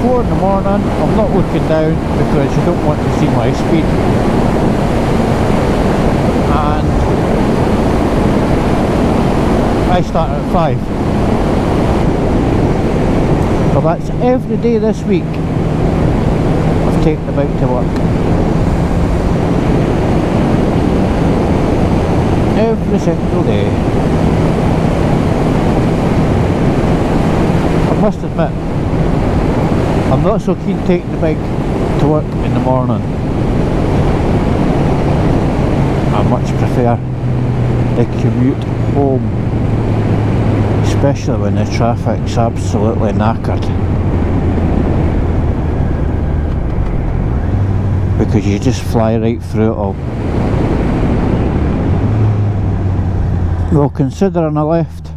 4 in the morning. I'm not looking down because you don't want to see my speed. And I start at 5. Well, that's every day this week I've taken the bike to work. Every single day. I must admit, I'm not so keen taking the bike to work in the morning. I much prefer the commute home, especially when the traffic's absolutely knackered, because you just fly right through it all. Well, considering I left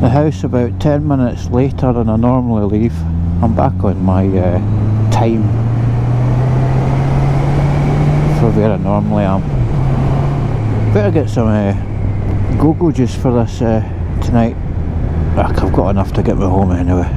the house about 10 minutes later than I normally leave, I'm back on my time for where I normally am. Better get some go-go juice for this tonight. I've got enough to get me home anyway.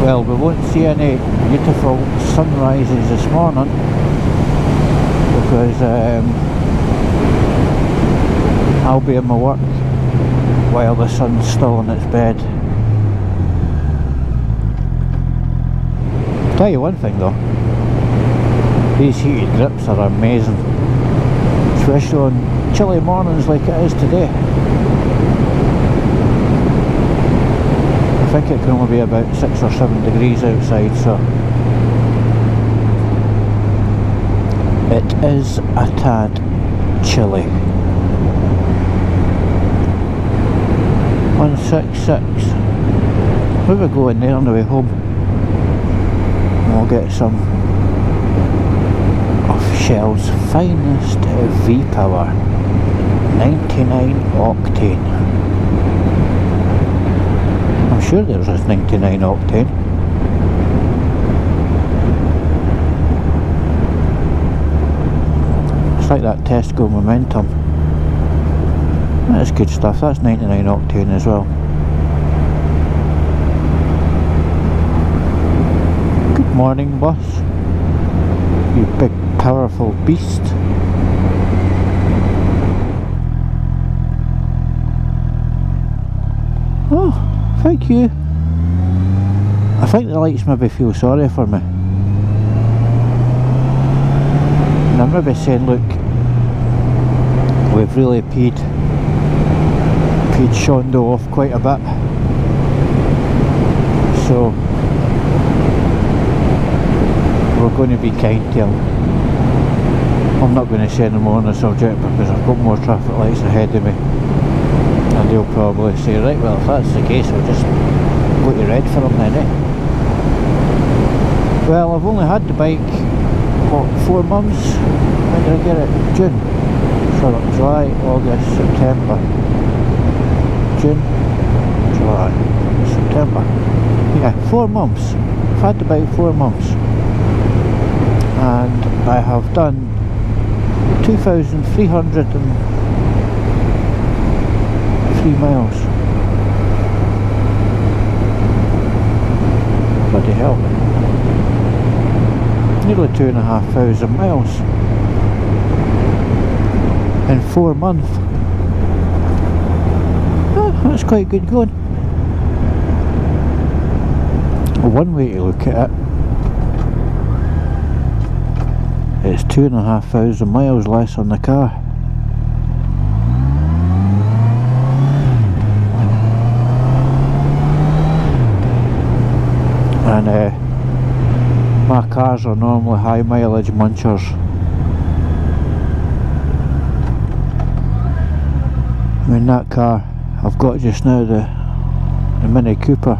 Well, we won't see any beautiful sunrises this morning because I'll be in my work while the sun's still in its bed. Tell you one thing though, these heated grips are amazing, especially on chilly mornings like it is today. I think it can only be about 6 or 7 degrees outside, so it is a tad chilly. 166. We will go in there on the way home and we'll get some of Shell's finest V-Power 99 octane. I'm sure there's a 99 octane. It's like that Tesco Momentum. That's good stuff. That's 99 octane as well. Good morning, boss. You big powerful beast. Oh, thank you. I think the lights maybe feel sorry for me. And I'm maybe saying, look, we've really paid Shondo off quite a bit. So we're going to be kind to him. I'm not going to say any more on the subject because I've got more traffic lights ahead of me. And they'll probably say, right, well, if that's the case, I'll just go to red for them then, eh? Well, I've only had the bike, what, 4 months? When did I get it? June. So July, August, September. June, July, September. Yeah, 4 months. I've had the bike 4 months. And I have done 2,303 miles. Bloody hell. Nearly 2,500 miles in 4 months. Oh, that's quite good going. One way to look at it, it's 2,500 miles less on the car. And my cars are normally high mileage munchers. I mean, that car I've got just now, the Mini Cooper,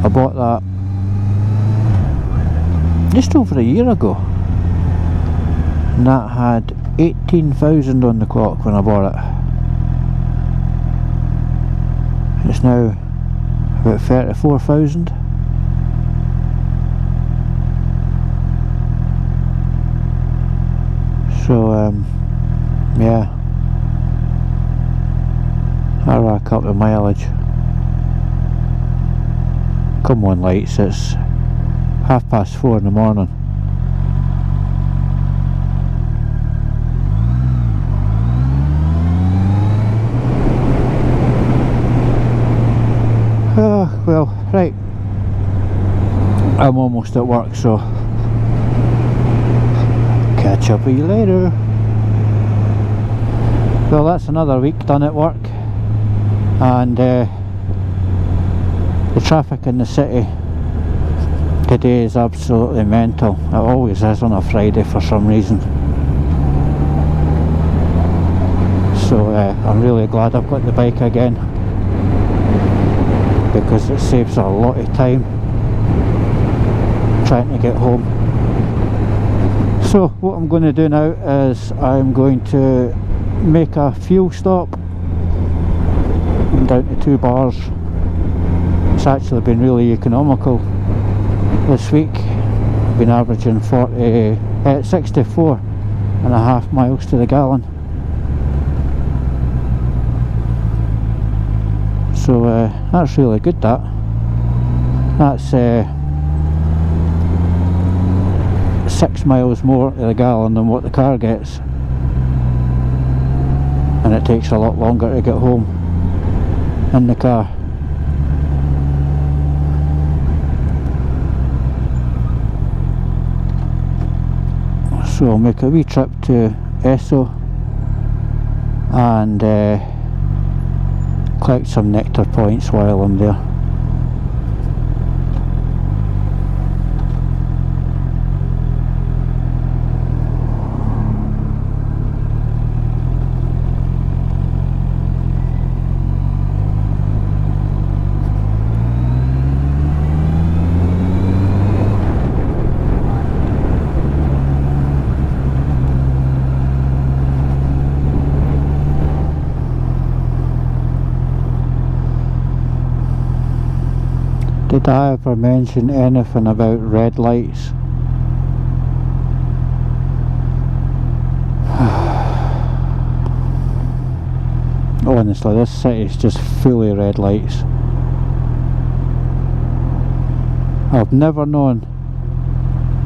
I bought that just over a year ago, and that had 18,000 on the clock when I bought it. It's now about 34,000. So yeah, I rack up the mileage. Come on lights, it's 4:30 in the morning. Well, right, I'm almost at work, so catch up with you later. Well, that's another week done at work, and the traffic in the city today is absolutely mental. It always is on a Friday for some reason. So I'm really glad I've got the bike again, because it saves a lot of time trying to get home. So what I'm going to do now is I'm going to make a fuel stop. I'm down to 2 bars. It's actually been really economical this week. I've been averaging 64.5 miles to the gallon. So that's really good. That's 6 miles more to the gallon than what the car gets, and it takes a lot longer to get home in the car. So I'll make a wee trip to Esso and collect some nectar points while I'm there. Did I ever mention anything about red lights? Honestly, this city is just full of red lights. I've never known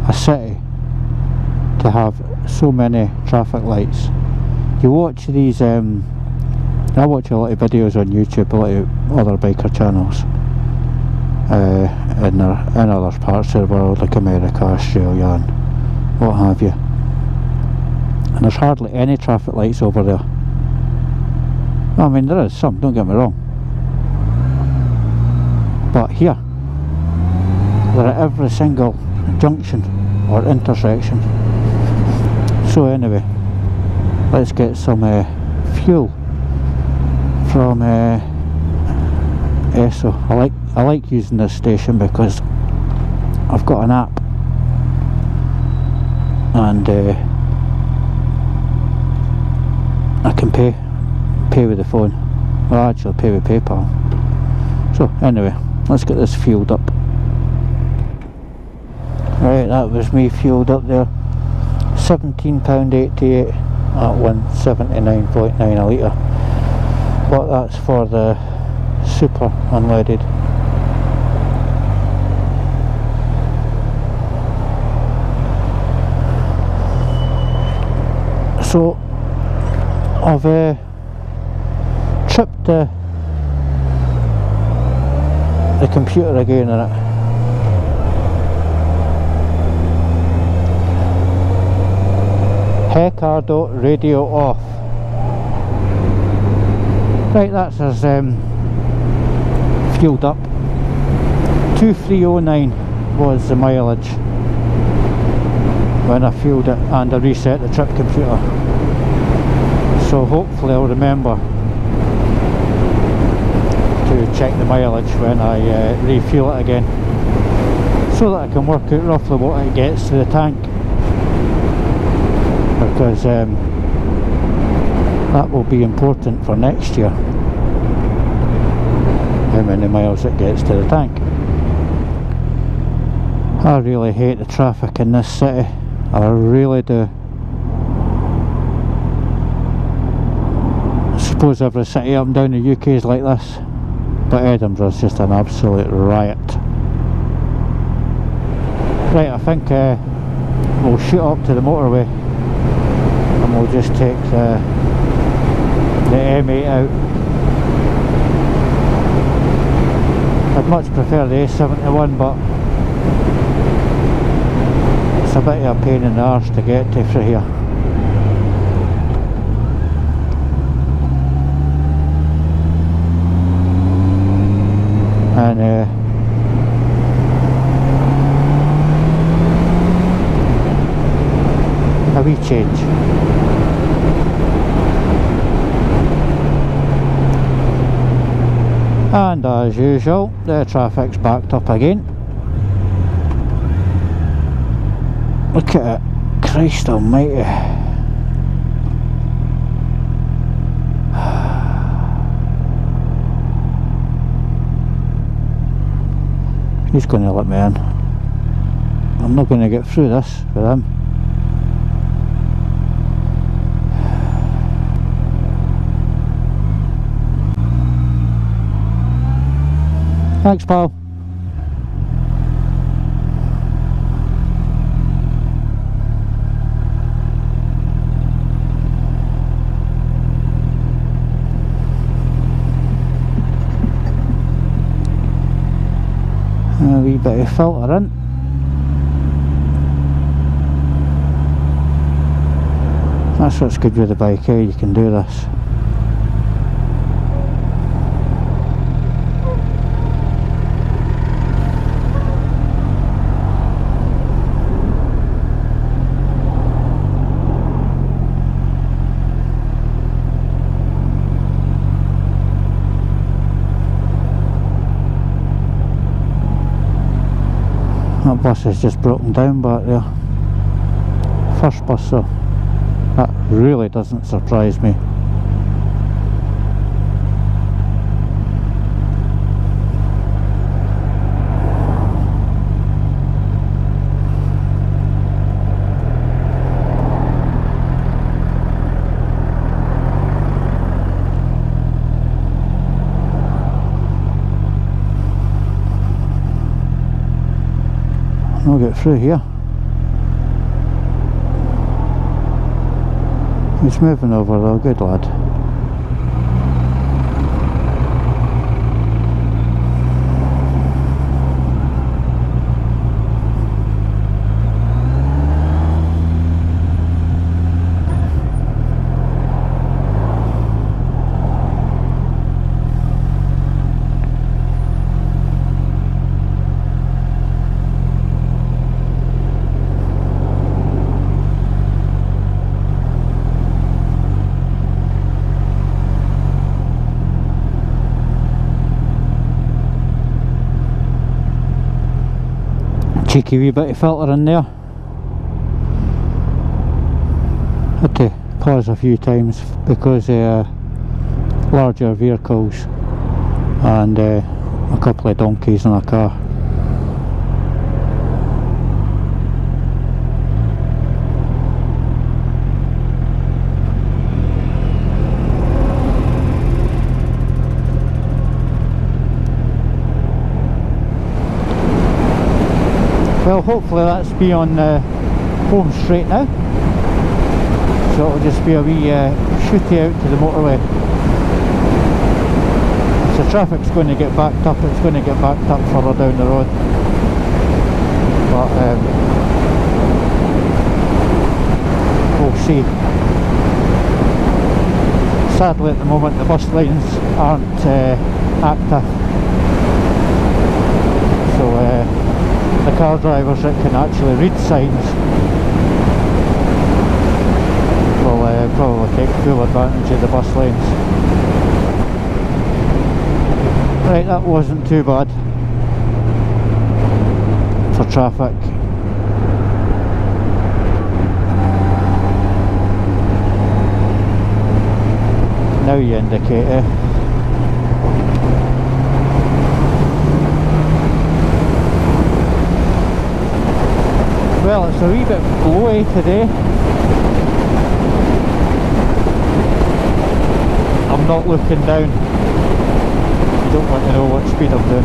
a city to have so many traffic lights. You watch these, I watch a lot of videos on YouTube, a lot of other biker channels. In other parts of the world, like America, Australia and what have you, and there's hardly any traffic lights over there. I mean, there is some, don't get me wrong, but here they're at every single junction or intersection. So anyway, let's get some fuel from Esso. I like using this station because I've got an app, and I can pay with the phone, or actually pay with PayPal. So anyway, let's get this fueled up. Right, that was me fueled up there. £17.88 at 179.9 a litre, but that's for the super unleaded. So I've tripped the computer again in it. Hecardo radio off. Right, that's us fueled up. 2309 was the mileage when I fueled it, and I reset the trip computer. So hopefully I'll remember to check the mileage when I refuel it again, so that I can work out roughly what it gets to the tank, because that will be important for next year. how many miles it gets to the tank. I really hate the traffic in this city, I really do. I suppose every city up and down the UK is like this, but Edinburgh's just an absolute riot. Right, I think we'll shoot up to the motorway and we'll just take the M8 out. I'd much prefer the A71, but it's a bit of a pain in the arse to get to through here. And a wee change. And as usual, the traffic's backed up again. Look at it, Christ almighty. He's going to let me in. I'm not going to get through this with him. Thanks, pal. A wee bit of filter in. That's what's good with the bike, eh? You can do this. That bus is just broken down back there. First bus, so that really doesn't surprise me. I'll get through here. He's moving over though, good lad. Cheeky wee bit of filter in there. Had to pause a few times because larger vehicles and a couple of donkeys in a car. Well, hopefully that's be on home straight now, so it'll just be a wee shooty out to the motorway. If the traffic's going to get backed up, it's going to get backed up further down the road, but we'll see. Sadly at the moment the bus lines aren't active, so the car drivers that can actually read signs will probably take full advantage of the bus lanes. Right, that wasn't too bad for traffic. Now you indicate it. a wee bit blowy today. I'm not looking down. You don't want to know what speed I'm doing.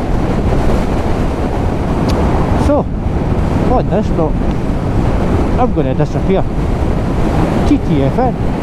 So, on this note, I'm going to disappear. TTFN.